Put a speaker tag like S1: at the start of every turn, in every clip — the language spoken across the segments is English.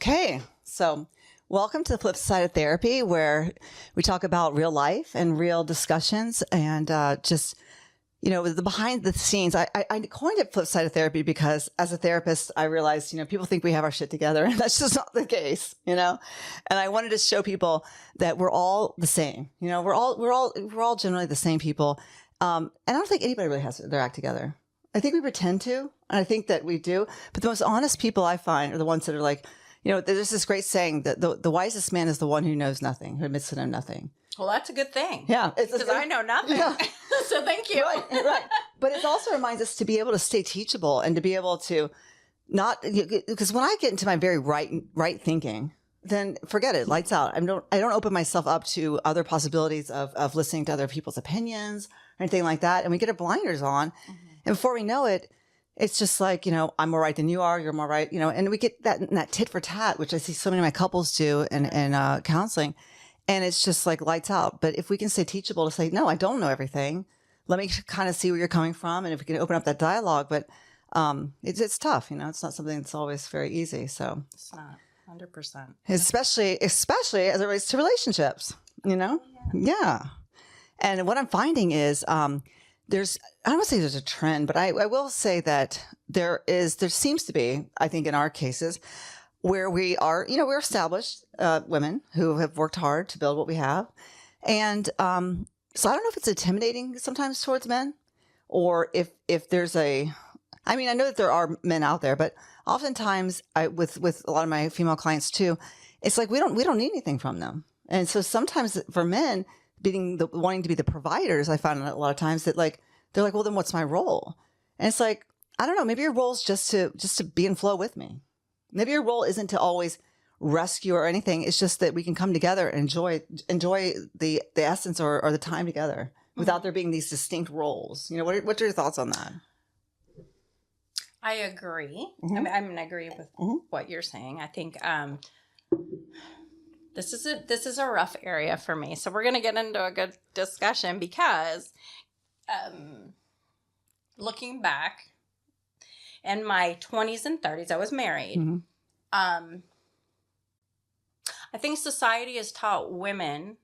S1: Okay, so welcome to the flip side of therapy, where we talk about real life and real discussions and just, the behind the scenes. I coined it flip side of therapy because as a therapist, I realized, people think we have our shit together and that's just not the case, And I wanted to show people that we're all the same, we're all generally the same people. And I don't think anybody really has their act together. I think we pretend to, and I think that we do, but the most honest people I find are the ones that are like, there's this great saying that the wisest man is the one who knows nothing, who admits to know nothing.
S2: Well, that's a good thing.
S1: Yeah.
S2: Because I know nothing. Yeah. So thank you.
S1: Right. But it also reminds us to be able to stay teachable and to be able to not, because when I get into my very right thinking, then forget it, lights out. I don't open myself up to other possibilities of listening to other people's opinions or anything like that. And we get our blinders on. Mm-hmm. And before we know it, it's just like, I'm more right than you are. You're more right, and we get that tit for tat, which I see so many of my couples do in counseling. And it's just like lights out. But if we can stay teachable to say, no, I don't know everything. Let me kind of see where you're coming from. And if we can open up that dialogue, but it's tough. It's not something that's always very easy. So
S2: it's not 100%.
S1: Especially as it relates to relationships, Yeah. And what I'm finding is, I don't want to say there's a trend, but I will say that there seems to be, I think in our cases, where we are, we're established women who have worked hard to build what we have. And so I don't know if it's intimidating sometimes towards men, or if there's I know that there are men out there, but oftentimes with a lot of my female clients too, it's like we don't need anything from them. And so sometimes for men, wanting to be the providers, I find a lot of times that they're like, well, then what's my role? And it's like, I don't know, maybe your role is just to be in flow with me. Maybe your role isn't to always rescue or anything. It's just that we can come together and enjoy the essence or the time together without there being these distinct roles. What are your thoughts on that?
S2: I agree.
S1: Mm-hmm.
S2: I agree with what you're saying. I think this is a rough area for me. So we're going to get into a good discussion because looking back in my 20s and 30s, I was married.
S1: Mm-hmm.
S2: I think society has taught women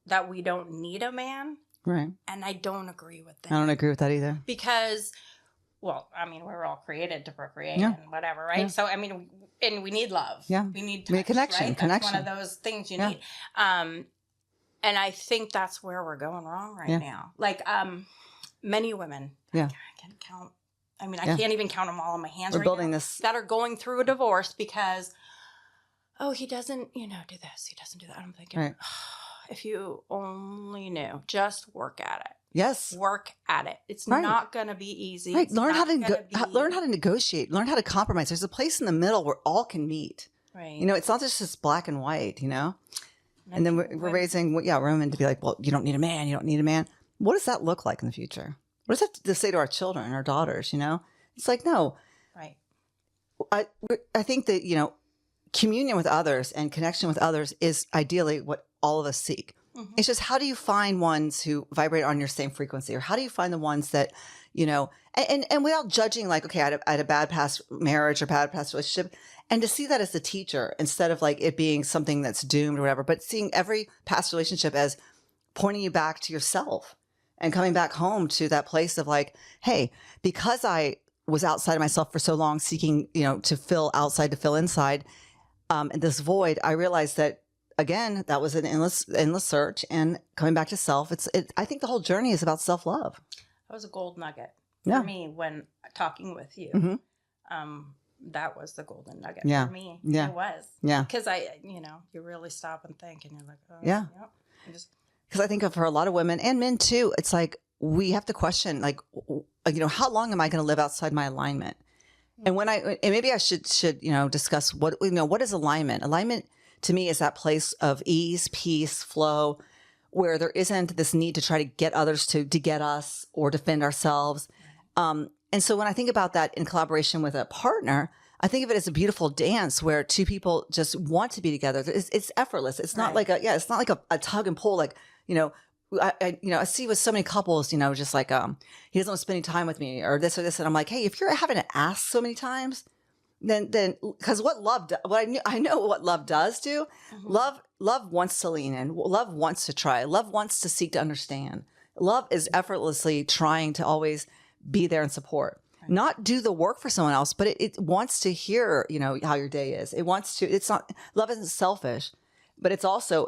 S2: that we don't need a man.
S1: Right.
S2: And I don't agree with that.
S1: I don't agree with that either.
S2: Because, we're all created to procreate and whatever, right? Yeah. So, and we need love.
S1: Yeah.
S2: We need touch,
S1: we need connection.
S2: Right? That's one of those things you need. And I think that's where we're going wrong right now. Many women, I can't count. I can't even count them all on my hands.
S1: We're building this
S2: that are going through a divorce because, he doesn't, do this. He doesn't do that. I'm thinking, if you only knew, just work at it.
S1: Yes.
S2: Work at it. It's not going to be easy.
S1: Right. Learn how to negotiate. Learn how to compromise. There's a place in the middle where all can meet.
S2: Right.
S1: It's not just this black and white, And then we're raising, women to be like, well, you don't need a man. You don't need a man. What does that look like in the future? What does that to say to our children, our daughters, It's like, no.
S2: Right.
S1: I think that, communion with others and connection with others is ideally what all of us seek. Mm-hmm. It's just, how do you find ones who vibrate on your same frequency? Or how do you find the ones that, and without judging, like, okay, I had a bad past marriage or bad past relationship, and to see that as the teacher instead of like it being something that's doomed or whatever, but seeing every past relationship as pointing you back to yourself and coming back home to that place of like, hey, because I was outside of myself for so long, seeking, to fill outside to fill inside, and this void, I realized that, again, that was an endless search, and coming back to self. I think the whole journey is about self-love.
S2: That was a gold nugget for me when talking with you.
S1: Mm-hmm.
S2: That was the golden nugget for me.
S1: Yeah.
S2: It was.
S1: Yeah.
S2: Because you really stop and think, and you're like, oh,
S1: yeah. Because I think for a lot of women and men too, it's like we have to question, like, how long am I going to live outside my alignment? And maybe I should discuss what is alignment. Alignment to me is that place of ease, peace, flow, where there isn't this need to try to get others to get us or defend ourselves. And so when I think about that in collaboration with a partner, I think of it as a beautiful dance where two people just want to be together. It's effortless. It's not like it's not like a tug and pull. Like, I see with so many couples, just like, he doesn't want to spend any time with me or this. And I'm like, hey, if you're having to ask so many times, then because I know what love does do. Love wants to lean in. Love wants to try. Love wants to seek to understand. Love is effortlessly trying to always be there and support. Not do the work for someone else, but it wants to hear, how your day is. It wants to, it's not, love isn't selfish, but it's also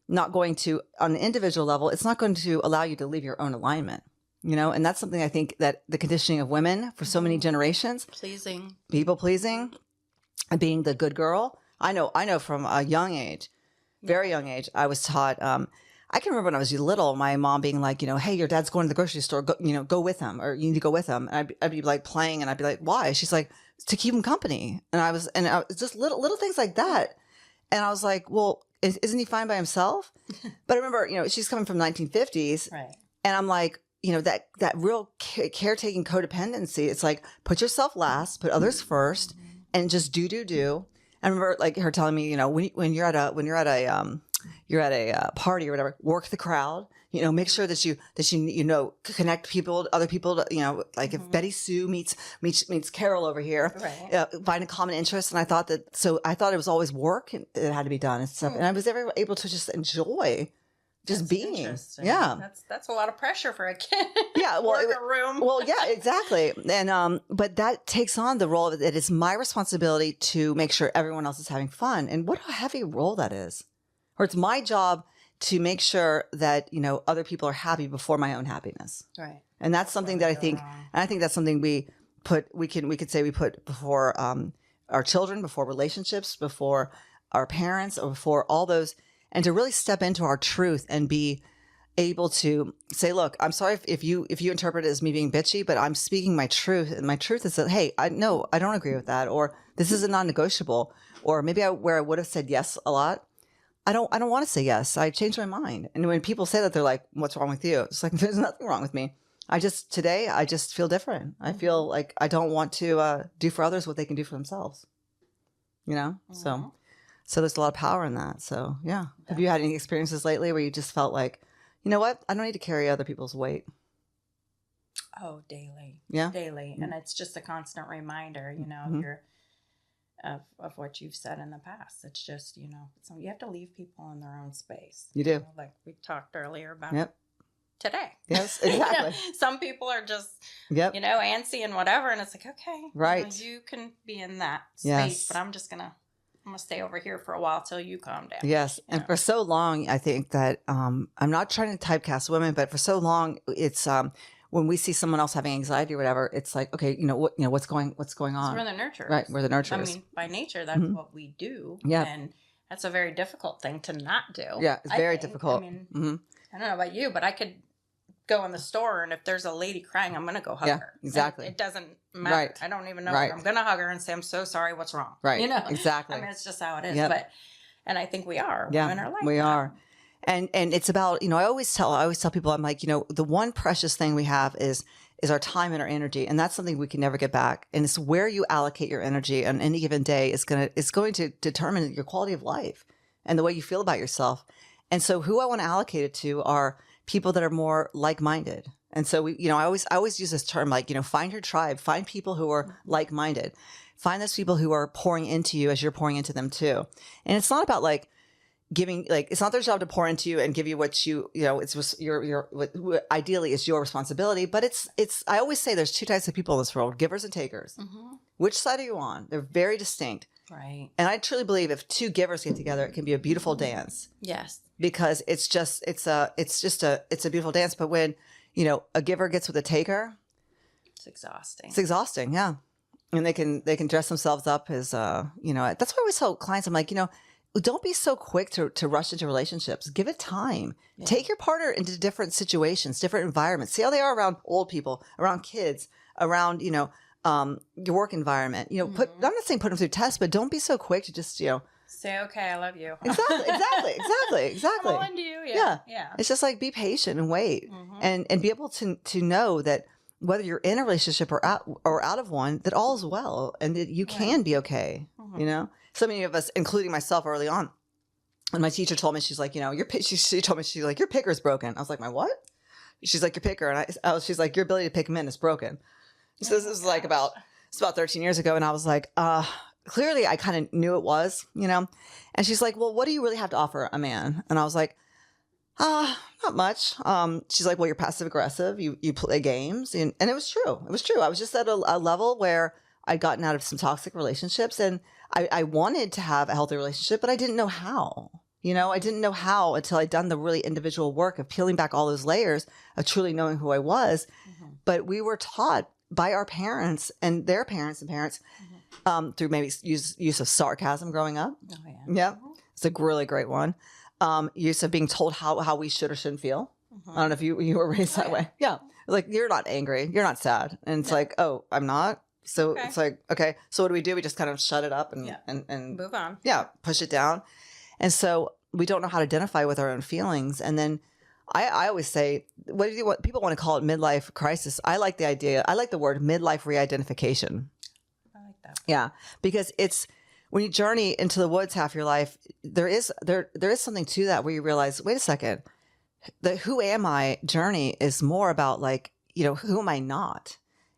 S1: not going to, on an individual level, it's not going to allow you to leave your own alignment, and that's something I think that the conditioning of women for so many generations, people pleasing, and being the good girl. I know from a young age, very young age, I was taught, I can remember when I was little, my mom being like, hey, your dad's going to the grocery store, go with him, or you need to go with him. And I'd be like playing, and I'd be like, why? She's like, to keep him company. And I was just little things like that. And I was like, well, isn't he fine by himself? But I remember, she's coming from 1950s.
S2: Right.
S1: And I'm like, that real caretaking codependency. It's like, put yourself last, put others first, and just do. I remember like her telling me, when you're at a party or whatever, work the crowd, make sure that you connect people, other people, like if Betty Sue meets Carol over here, find a common interest. And I thought it was always work that had to be done and stuff. And I was never able to just enjoy just being. Yeah.
S2: That's a lot of pressure for a kid.
S1: Yeah. Well,
S2: work a room.
S1: Well, yeah, exactly. And, but that takes on the role of it is my responsibility to make sure everyone else is having fun. And what a heavy role that is. Or it's my job to make sure that, other people are happy before my own happiness.
S2: Right.
S1: And that's something that I think that's something we could say we put before our children, before relationships, before our parents, or before all those, and to really step into our truth and be able to say, look, I'm sorry if you interpret it as me being bitchy, but I'm speaking my truth. And my truth is that, hey, I don't agree with that, or this is a non-negotiable, or maybe where I would have said yes a lot, I don't want to say yes. I changed my mind. And when people say that, they're like, what's wrong with you? It's like, there's nothing wrong with me. Today I just feel different. I feel like I don't want to do for others what they can do for themselves. So there's a lot of power in that. So yeah. Have you had any experiences lately where you just felt like, you know what? I don't need to carry other people's weight.
S2: Oh, daily.
S1: Yeah.
S2: Daily. Mm-hmm. And it's just a constant reminder, mm-hmm. of what you've said in the past. It's just, so you have to leave people in their own space.
S1: You do.
S2: Like we talked earlier about today.
S1: Yes, exactly.
S2: Some people are just, antsy and whatever. And it's like, okay,
S1: right.
S2: You can be in that space, but I'm going to stay over here for a while till you calm down.
S1: Yes. And for so long, I think that, I'm not trying to typecast women, but for so long it's, when we see someone else having anxiety or whatever, it's like, okay, what's going on?
S2: So we're the nurturers.
S1: Right. We're the nurturers.
S2: I mean, by nature, that's what we do.
S1: Yeah.
S2: And that's a very difficult thing to not do.
S1: Yeah. It's very difficult.
S2: I mean, I don't know about you, but I could go in the store and if there's a lady crying, I'm going to go hug her.
S1: Exactly.
S2: It doesn't matter.
S1: Right.
S2: I don't even know. Right. I'm going to hug her and say, I'm so sorry. What's wrong?
S1: Right. Exactly.
S2: I mean, it's just how it is. Yep. And I think we are.
S1: Yeah.
S2: Women are like
S1: we
S2: that.
S1: are. And it's about, I always tell people, I'm like, the one precious thing we have is our time and our energy. And that's something we can never get back. And it's where you allocate your energy on any given day is going to determine your quality of life and the way you feel about yourself. And so who I want to allocate it to are people that are more like-minded. And so I always use this term, like, find your tribe, find people who are like-minded, find those people who are pouring into you as you're pouring into them too. And it's not about like, giving, like, it's not their job to pour into you and give you what it's your ideally is your responsibility, but it's I always say there's two types of people in this world, givers and takers. Mm-hmm. Which side are you on? They're very distinct.
S2: Right.
S1: And I truly believe if two givers get together, it can be a beautiful dance.
S2: Yes.
S1: Because it's a beautiful dance, but when, a giver gets with a taker,
S2: it's exhausting.
S1: It's exhausting, yeah. And they can dress themselves up as that's why I always tell clients, I'm like, don't be so quick to rush into relationships. Give it time. Yeah. Take your partner into different situations, different environments. See how they are around old people, around kids, around, your work environment. Mm-hmm. I'm not saying put them through tests, but don't be so quick to just,
S2: say, okay, I love you.
S1: Exactly.
S2: I'm all into you. Yeah.
S1: It's just like be patient and wait, and be able to know that whether you're in a relationship or out of one, that all is well and that you can be okay. Mm-hmm. So many of us, including myself early on, when my teacher told me, she's like, she told me, she's like, your picker's broken. I was like, my what? She's like, your picker. And she's like, your ability to pick men is broken. So this is like about it's about 13 years ago. And I was like, clearly I kind of knew it was, you know? And she's like, well, what do you really have to offer a man? And I was like, not much. She's like, well, you're passive aggressive. You play games. And it was true. It was true. I was just at a level where I'd gotten out of some toxic relationships and I wanted to have a healthy relationship, but I didn't know how. You know, I didn't know how until I'd done the really individual work of peeling back all those layers of truly knowing who I was. Mm-hmm. But we were taught by our parents and their parents and parents through maybe use of sarcasm growing up. Oh, yeah. Yeah. It's a really great one. Use of being told how we should or shouldn't feel. I don't know if you were raised that way. Yeah. Like, you're not angry. You're not sad. And it's like, oh, I'm not. So it's like, okay, so what do? We just kind of shut it up and
S2: move on.
S1: Yeah. Push it down. And so we don't know how to identify with our own feelings. And then I always say, what people want to call it midlife crisis. I like the idea. I like the word midlife re-identification.
S2: I like that.
S1: Yeah. Because it's, when you journey into the woods half your life, there is something to that where you realize, wait a second, the who am I journey is more about like, you know, who am I not?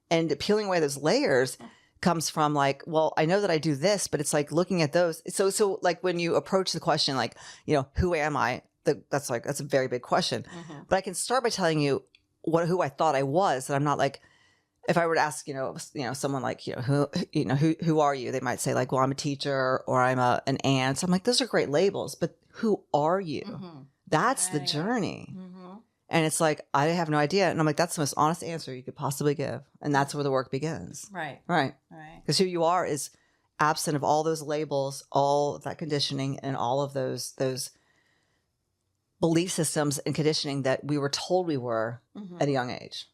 S1: And peeling away those layers comes from like, well, I know that I do this, but it's like looking at those. So like when you approach the question, like, you know, who am I? That's a very big question. Mm-hmm. But I can start by telling you who I thought I was, that I'm not like, if I were to ask, you know, someone like, who are you? They might say like, well, I'm a teacher or I'm an aunt. So I'm like, those are great labels, but who are you? Mm-hmm. That's the journey. Mm-hmm. And it's like, I have no idea. And I'm like, that's the most honest answer you could possibly give. And that's where the work begins. Right. Because who you are is absent of all those labels, all of that conditioning, and all of those belief systems and conditioning that we were told we were at a young age.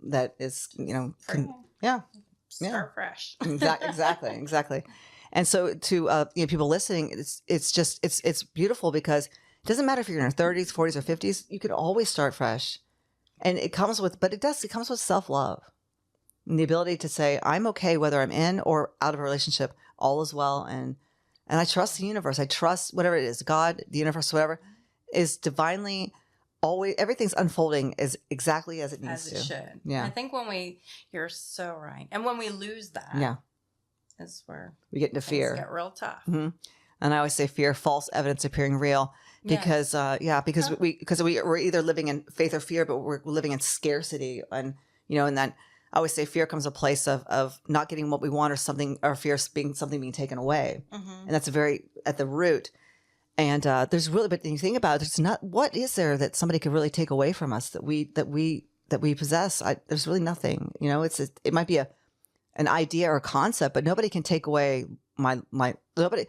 S1: That is, you know,
S2: start fresh.
S1: Exactly. And so to people listening, it's beautiful because it doesn't matter if you're in your 30s, 40s, or 50s. You could always start fresh, and it comes with self-love and the ability to say, I'm okay whether I'm in or out of a relationship. All is well, and I trust the universe. I trust whatever it is, God, the universe, whatever is divinely. Always, everything's unfolding as exactly as it needs to. As it should. Yeah.
S2: I think you're so right. And when we lose that, is where
S1: we get into fear.
S2: Get real tough.
S1: Mm-hmm. And I always say fear, false evidence appearing real, because we're either living in faith or fear, but we're living in scarcity, and and then I always say fear comes a place of not getting what we want, or fear being taken away, and that's at the root. And there's really, but when you think about it, it's not. What is there that somebody could really take away from us that we possess? There's really nothing. It might be an idea or a concept, but nobody can take away my nobody.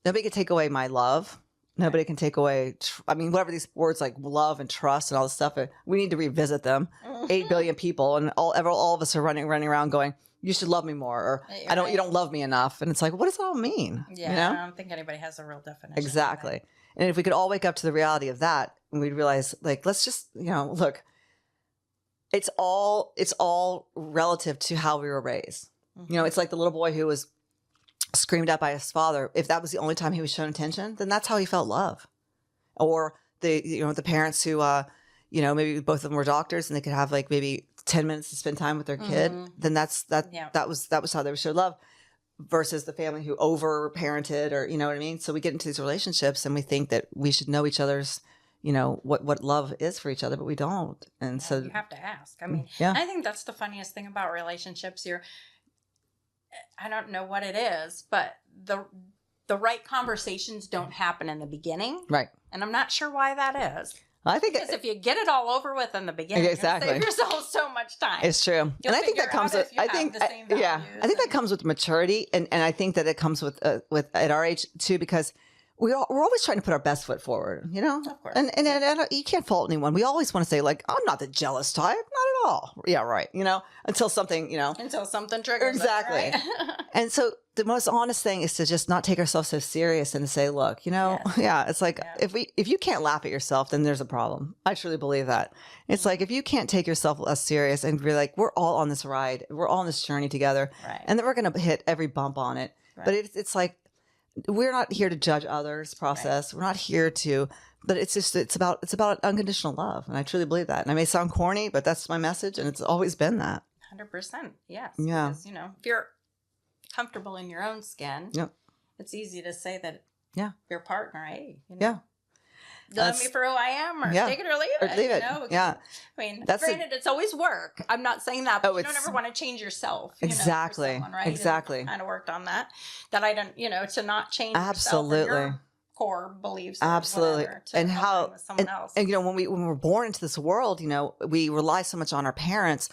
S1: Nobody can take away my love. Nobody can take away. Whatever these words like love and trust and all this stuff. We need to revisit them. 8 billion people, and all of us are running around going, you should love me more, or you don't love me enough. And it's like, what does it all mean?
S2: Yeah, I don't think anybody has a real definition.
S1: Exactly. And if we could all wake up to the reality of that, and we'd realize, like, let's just, look, it's all relative to how we were raised. Mm-hmm. It's like the little boy who was screamed at by his father. If that was the only time he was shown attention, then that's how he felt love. Or the parents who, maybe both of them were doctors and they could have like maybe 10 minutes to spend time with their kid, then that was how they were showed love, versus the family who over parented, or, you know what I mean? So we get into these relationships and we think that we should know each other's, what love is for each other, but we don't. And so
S2: you have to ask. I think that's the funniest thing about relationships here. I don't know what it is, but the right conversations don't happen in the beginning.
S1: Right.
S2: And I'm not sure why that is.
S1: I think
S2: because if you get it all over with in the beginning,
S1: exactly,
S2: you save yourself so much time.
S1: It's true. And I think that comes with, I think that comes with maturity. And I think that it comes with at our age too, because we're always trying to put our best foot forward,
S2: Of course.
S1: And you can't fault anyone. We always want to say like, I'm not the jealous type. Not at all. Yeah, right. Until something,
S2: Until something triggers.
S1: Exactly.
S2: Right?
S1: And so the most honest thing is to just not take ourselves so serious and to say, look, it's like, if you can't laugh at yourself, then there's a problem. I truly believe that. It's like, if you can't take yourself less serious and be like, we're all on this ride, we're all on this journey together, right, and then we're going to hit every bump on it. Right. But it's like, we're not here to judge others' process. Right. We're not here to, but it's about unconditional love. And I truly believe that. And I may sound corny, but that's my message. And it's always been that.
S2: 100%. Yes.
S1: Yeah.
S2: Because, you know, if you're comfortable in your own skin,
S1: Yep.
S2: it's easy to say that
S1: Yeah.
S2: your partner, hey, you know,
S1: Yeah.
S2: love me for who I am, or
S1: Yeah.
S2: take it or leave
S1: Or
S2: it.
S1: leave
S2: You
S1: it.
S2: know?
S1: Yeah.
S2: I mean,
S1: That's
S2: granted, it's always work. I'm not saying that, but
S1: Oh,
S2: you don't
S1: it's-
S2: ever want to change yourself. You
S1: Exactly.
S2: Know, for someone, right?
S1: Exactly.
S2: Kind of worked on that. That I don't, you know, to not change
S1: Absolutely.
S2: yourself or your core beliefs. Or
S1: Absolutely.
S2: whatever, to
S1: And how,
S2: align with someone else.
S1: and, you know, when we're born into this world, you know, we rely so much on our parents.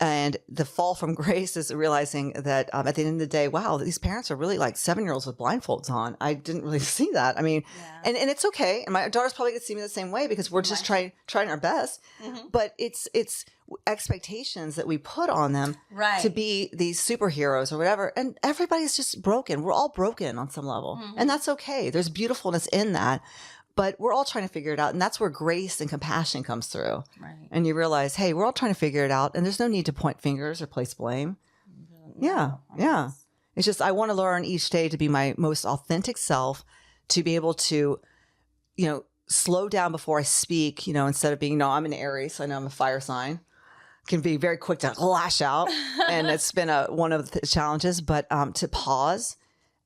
S1: And the fall from grace is realizing that at the end of the day, wow, these parents are really like 7-year-olds with blindfolds on. I didn't really see that. I mean, and it's okay. And my daughter's probably going to see me the same way because we're just trying our best. Mm-hmm. But it's expectations that we put on them to be these superheroes or whatever. And everybody's just broken. We're all broken on some level. Mm-hmm. And that's okay. There's beautifulness in that. But we're all trying to figure it out. And that's where grace and compassion comes through. Right. And you realize, hey, we're all trying to figure it out. And there's no need to point fingers or place blame. No, yeah. It's just, I want to learn each day to be my most authentic self, to be able to, you know, slow down before I speak, you know, instead of being, no, I'm an Aries. So I know I'm a fire sign. Can be very quick to lash out. And it's been one of the challenges, but to pause.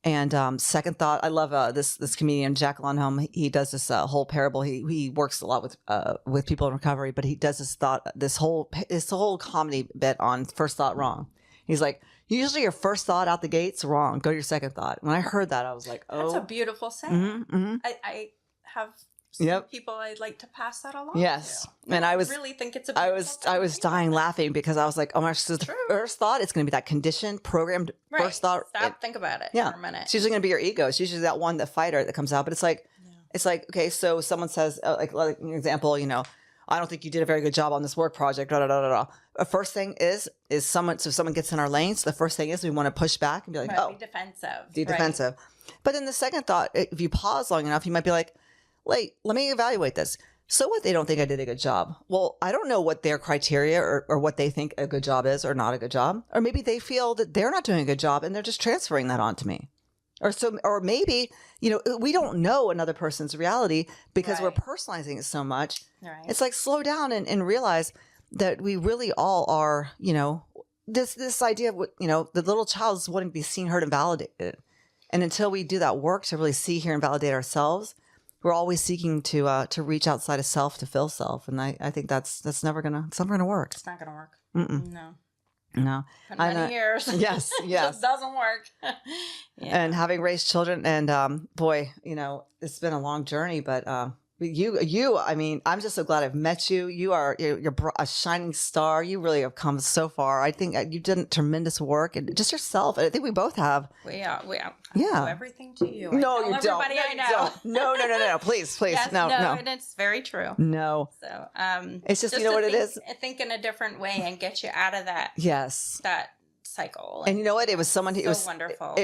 S1: And second thought, I love this comedian, Jack London. He does this whole parable. He works a lot with people in recovery, but he does this whole comedy bit on first thought wrong. He's like, usually your first thought out the gate's wrong. Go to your second thought. When I heard that, I was like, oh.
S2: That's a beautiful saying. Mm-hmm, mm-hmm. I have people I'd like to pass that along.
S1: Yes.
S2: To.
S1: And I
S2: really think it's a beautiful
S1: I was dying laughing because I was like, oh my gosh, so the first thought, it's going to be that conditioned, programmed first thought.
S2: Stop, think about it for a minute.
S1: It's usually going to be your ego. It's usually that one, the fighter that comes out. But it's like, okay, so someone says, like an example, you know, I don't think you did a very good job on this work project. Da, da, da, da, da. The first thing is someone gets in our lane. So the first thing is we want to push back and be like,
S2: be defensive.
S1: Be defensive. But then the second thought, if you pause long enough, you might be like, wait, let me evaluate this. So what, they don't think I did a good job? Well, I don't know what their criteria or what they think a good job is or not a good job. Or maybe they feel that they're not doing a good job and they're just transferring that onto me. Or maybe, you know, we don't know another person's reality because we're personalizing it so much. Right. It's like, slow down and realize that we really all are, you know, this idea of, you know, the little child is wanting to be seen, heard, and validated. And until we do that work to really see, hear, and validate ourselves, we're always seeking to reach outside of self to fill self. And I think it's never gonna work.
S2: It's not gonna work.
S1: Mm-mm. No.
S2: For many years.
S1: Yes.
S2: It just doesn't work.
S1: And having raised children, and boy, you know, it's been a long journey, but you, I mean, I'm just so glad I've met you. You're a shining star. You really have come so far. I think you've done tremendous work, and just yourself. I think we both have.
S2: We are. I do everything to you.
S1: No, you don't.
S2: Everybody I know.
S1: No. Please.
S2: Yes,
S1: no.
S2: And it's very true.
S1: No.
S2: So,
S1: it's just you know what it is.
S2: Think in a different way and get you out of that.
S1: Yes.
S2: That cycle.
S1: And you know what? It was someone who was
S2: wonderful.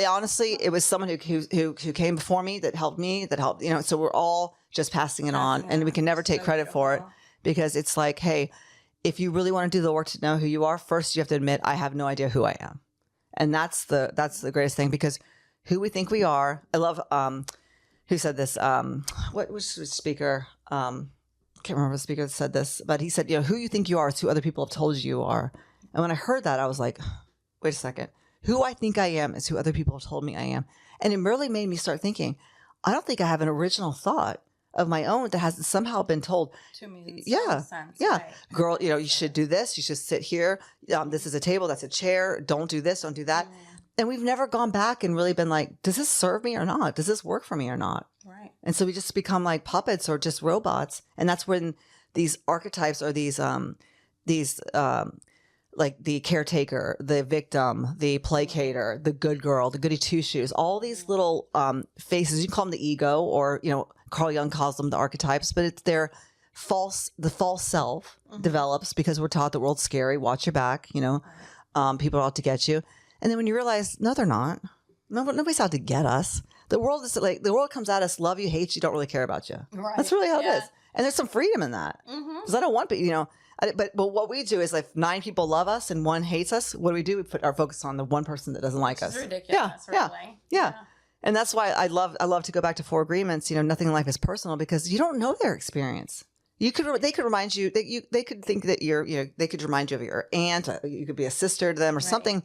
S1: Honestly, it was someone who came before me that helped me. You know. So we're all just passing it on, and we can never take credit for it, because it's like, hey, if you really want to do the work to know who you are, first you have to admit, I have no idea who I am. And that's the greatest thing, because who we think we are. I love who said this. What was the speaker? Can't remember the speaker that said this, but he said, you know, who you think you are is who other people have told you are. And when I heard that, I was like, wait a second. Who I think I am is who other people have told me I am. And it really made me start thinking, I don't think I have an original thought of my own that has somehow been told
S2: to me.
S1: Sense, right. Girl, you know, you should do this. You should sit here. This is a table. That's a chair. Don't do this. Don't do that. And we've never gone back and really been like, does this serve me or not? Does this work for me or not?
S2: Right.
S1: And so we just become like puppets or just robots. And that's when these archetypes or these like the caretaker, the victim, the placator, the good girl, the goody two shoes, all these little faces, you can call them the ego, or, you know, Carl Jung calls them the archetypes, but it's the false self develops because we're taught the world's scary. Watch your back, you know, people are out to get you. And then when you realize, no, they're not. Nobody's out to get us. The world is like, the world comes at us, love you, hate you, don't really care about you. Right. That's really how it is. And there's some freedom in that. Because I don't want, you know, but what we do is, like, 9 people love us and 1 hates us. What do? We put our focus on the 1 person that doesn't like us.
S2: It's ridiculous.
S1: Yeah. And that's why I love to go back to 4 agreements. You know, nothing in life is personal, because you don't know their experience. they could remind you that they could think that they could remind you of your aunt. You could be a sister to them or something.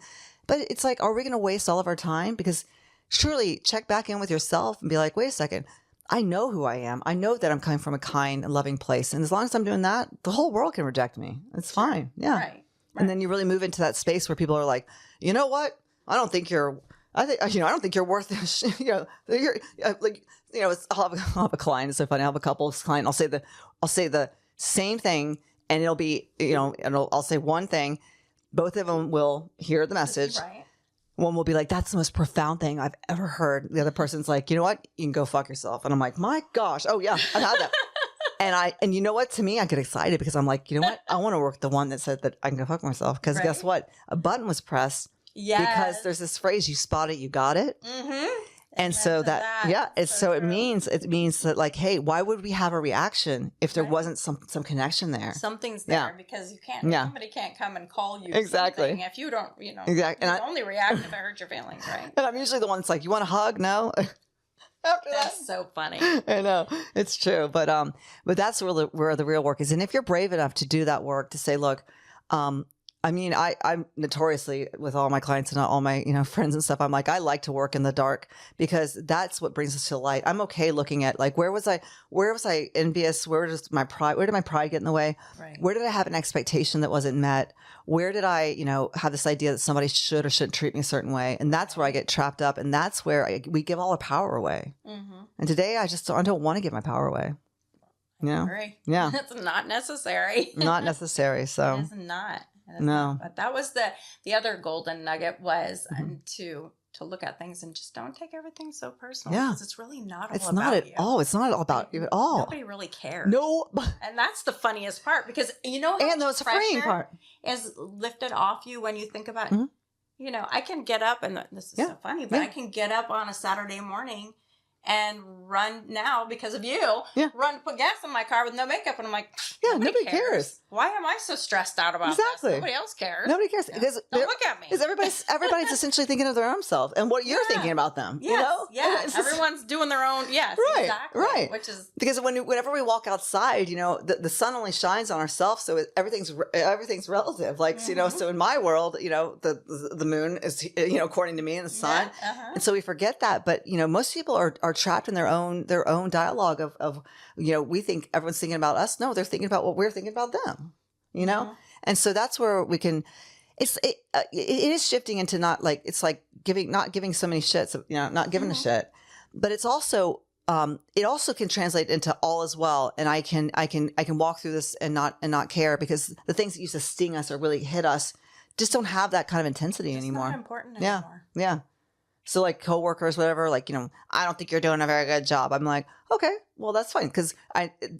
S1: But it's like, are we going to waste all of our time? Because surely check back in with yourself and be like, wait a second. I know who I am. I know that I'm coming from a kind and loving place. And as long as I'm doing that, the whole world can reject me. It's fine. Yeah. Right. And then you really move into that space where people are like, you know what? I don't think you're worth this. I'll have a client. It's so funny. I'll have a couples client. I'll say the same thing, and it'll be, I'll say one thing. Both of them will hear the message. Right. One will be like, that's the most profound thing I've ever heard. The other person's like, you know what? You can go fuck yourself. And I'm like, my gosh. Oh yeah, I've had that. And you know what? To me, I get excited because I'm like, you know what? I want to work with the one that said that I can go fuck myself. Because guess what? A button was pressed. Yes. Because there's this phrase, you spot it, you got it. Mm-hmm. And so it means that like, hey, why would we have a reaction if there wasn't some connection there? Something's there because you can't. Yeah. Somebody can't come and call you. Exactly. If you don't, exactly. You only react if it hurts your feelings, right? And I'm usually the one that's like, you want a hug? No. That's so funny. I know, it's true, but that's where the real work is. And if you're brave enough to do that work, to say, look, I'm notoriously, with all my clients and all my friends and stuff, I'm like, I like to work in the dark because that's what brings us to light. I'm okay looking at like, where was I envious? Where did my pride get in the way? Right. Where did I have an expectation that wasn't met? Where did I have this idea that somebody should or shouldn't treat me a certain way? And that's where I get trapped up, and that's where we give all our power away. Mm-hmm. And today I don't want to give my power away. Agree. Yeah, it's not necessary. Not necessary. So it's not. No, but that was the other golden nugget was to look at things and just don't take everything so personal. Yeah, because it's really not. It's not at all. It's not all about you at all. Nobody really cares. No, and that's the funniest part because how and much freeing part is lifted off you when you think about. Mm-hmm. I can get up, and this is so funny, but I can get up on a Saturday morning and run now because of you. Yeah. Put gas in my car with no makeup, and I'm like, nobody cares. Why am I so stressed out about this? Nobody else cares. Nobody cares because don't look at me. Because everybody's essentially thinking of their own self and what you're thinking about them. Yes, yeah. Everyone's doing their own. Yes, right, exactly. Right. Which is because whenever we walk outside, the sun only shines on ourselves, so everything's relative. Like so in my world, the moon is according to me, and the sun, and so we forget that. But most people are trapped in their own dialogue of we think everyone's thinking about us. No, they're thinking about what we're thinking about them, mm-hmm. And so that's where we can, it is shifting into not like, it's like not giving so many shits, not giving mm-hmm. a shit, but it's also, it also can translate into all as well. And I can walk through this and not care because the things that used to sting us or really hit us just don't have that kind of intensity anymore. It's not important anymore. Yeah. So like coworkers, whatever, like, I don't think you're doing a very good job. I'm like, okay, well, that's fine. Because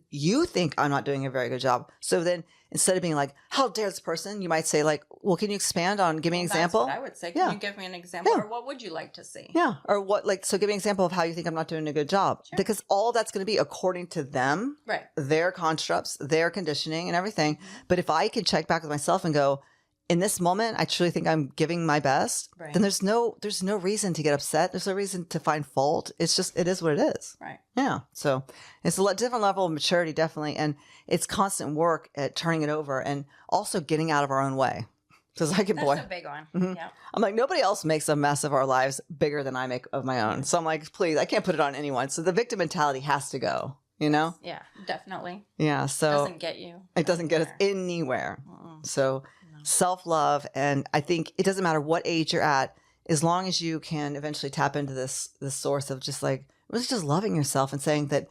S1: you think I'm not doing a very good job. So then instead of being like, how dare this person, you might say like, well, can you expand on, give me an example? That's what I would say. Can you give me an example? Yeah. Or what would you like to see? Yeah. Or so give me an example of how you think I'm not doing a good job. Sure. Because all that's going to be according to them, right? Their constructs, their conditioning and everything. Mm-hmm. But if I can check back with myself and go, in this moment, I truly think I'm giving my best. Right. Then there's no reason to get upset. There's no reason to find fault. It's just, it is what it is. Right. Yeah. So it's a different level of maturity, definitely. And it's constant work at turning it over and also getting out of our own way. Because that's a big one. Mm-hmm. Yeah. I'm like, nobody else makes a mess of our lives bigger than I make of my own. So I'm like, please, I can't put it on anyone. So the victim mentality has to go, Yeah, definitely. Yeah. So it doesn't get you. It doesn't get us anywhere. So self-love, and I think it doesn't matter what age you're at, as long as you can eventually tap into this source of just like really just loving yourself and saying that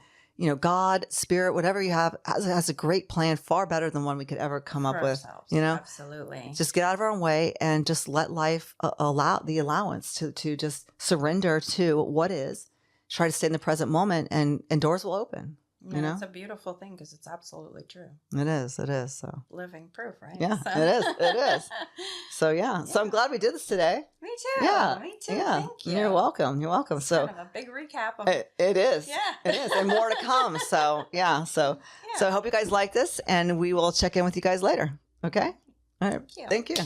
S1: God, spirit, whatever you have has a great plan, far better than one we could ever come up with. Absolutely. Just get out of our own way and just let life allow the allowance to just surrender to what is. Try to stay in the present moment, and doors will open. It's a beautiful thing because it's absolutely true. It is. So living proof, right? Yeah, so. It is. So yeah. So I'm glad we did this today. Me too. Yeah. Me too. Yeah. Thank you. You're welcome. So kind of a big recap of it is. Yeah. It is, and more to come. So yeah. So I hope you guys like this, and we will check in with you guys later. Okay. All right. Thank you.